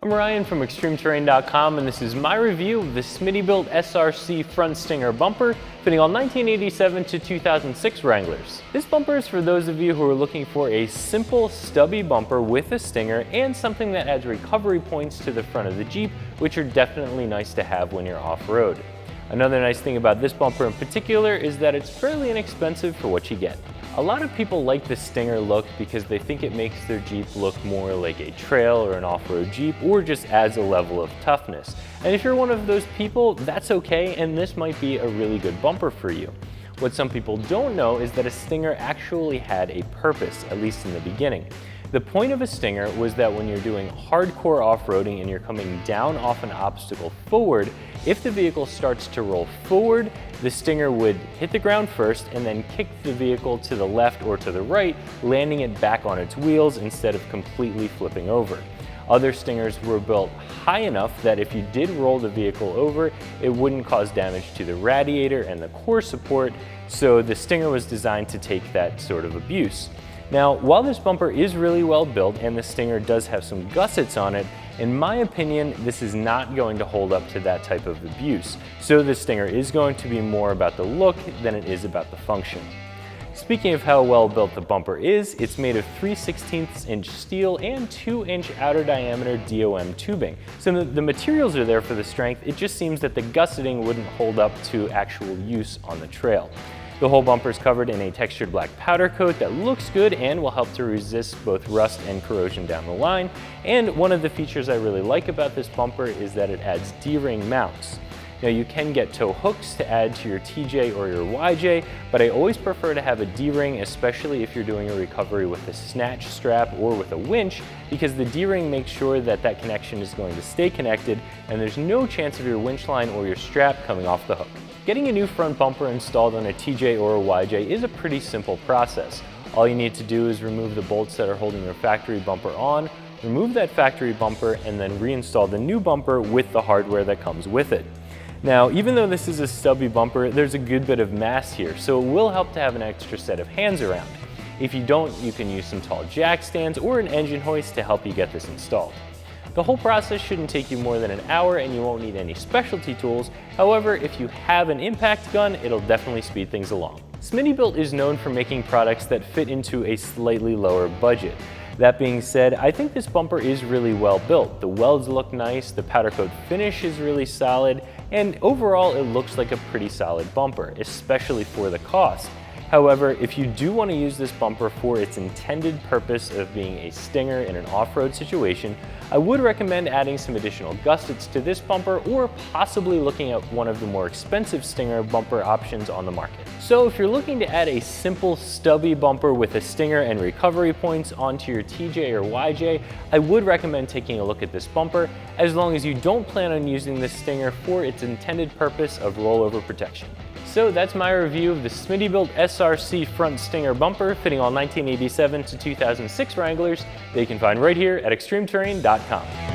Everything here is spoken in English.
I'm Ryan from ExtremeTerrain.com, and this is my review of the Smittybilt SRC front stinger bumper fitting all 1987 to 2006 Wranglers. This bumper is for those of you who are looking for a simple, stubby bumper with a stinger and something that adds recovery points to the front of the Jeep, which are definitely nice to have when you're off-road. Another nice thing about this bumper in particular is that it's fairly inexpensive for what you get. A lot of people like the stinger look because they think it makes their Jeep look more like a trail or an off-road Jeep, or just adds a level of toughness. And if you're one of those people, that's okay, and this might be a really good bumper for you. What some people don't know is that a stinger actually had a purpose, at least in the beginning. The point of a stinger was that when you're doing hardcore off-roading and you're coming down off an obstacle forward, if the vehicle starts to roll forward, the stinger would hit the ground first and then kick the vehicle to the left or to the right, landing it back on its wheels instead of completely flipping over. Other stingers were built high enough that if you did roll the vehicle over, it wouldn't cause damage to the radiator and the core support, so the stinger was designed to take that sort of abuse. Now, while this bumper is really well built and the stinger does have some gussets on it, in my opinion, this is not going to hold up to that type of abuse. So the stinger is going to be more about the look than it is about the function. Speaking of how well built the bumper is, it's made of 3/16 inch steel and 2-inch outer diameter DOM tubing. So the materials are there for the strength, it just seems that the gusseting wouldn't hold up to actual use on the trail. The whole bumper is covered in a textured black powder coat that looks good and will help to resist both rust and corrosion down the line. And one of the features I really like about this bumper is that it adds D-ring mounts. Now, you can get tow hooks to add to your TJ or your YJ, but I always prefer to have a D-ring, especially if you're doing a recovery with a snatch strap or with a winch, because the D-ring makes sure that that connection is going to stay connected and there's no chance of your winch line or your strap coming off the hook. Getting a new front bumper installed on a TJ or a YJ is a pretty simple process. All you need to do is remove the bolts that are holding your factory bumper on, remove that factory bumper, and then reinstall the new bumper with the hardware that comes with it. Now, even though this is a stubby bumper, there's a good bit of mass here, so it will help to have an extra set of hands around. If you don't, you can use some tall jack stands or an engine hoist to help you get this installed. The whole process shouldn't take you more than an hour and you won't need any specialty tools. However, if you have an impact gun, it'll definitely speed things along. Smittybilt is known for making products that fit into a slightly lower budget. That being said, I think this bumper is really well built. The welds look nice, the powder coat finish is really solid, and overall it looks like a pretty solid bumper, especially for the cost. However, if you do want to use this bumper for its intended purpose of being a stinger in an off-road situation, I would recommend adding some additional gussets to this bumper or possibly looking at one of the more expensive stinger bumper options on the market. So if you're looking to add a simple stubby bumper with a stinger and recovery points onto your TJ or YJ, I would recommend taking a look at this bumper, as long as you don't plan on using this stinger for its intended purpose of rollover protection. So that's my review of the Smittybilt SRC front stinger bumper fitting all 1987 to 2006 Wranglers that you can find right here at ExtremeTerrain.com.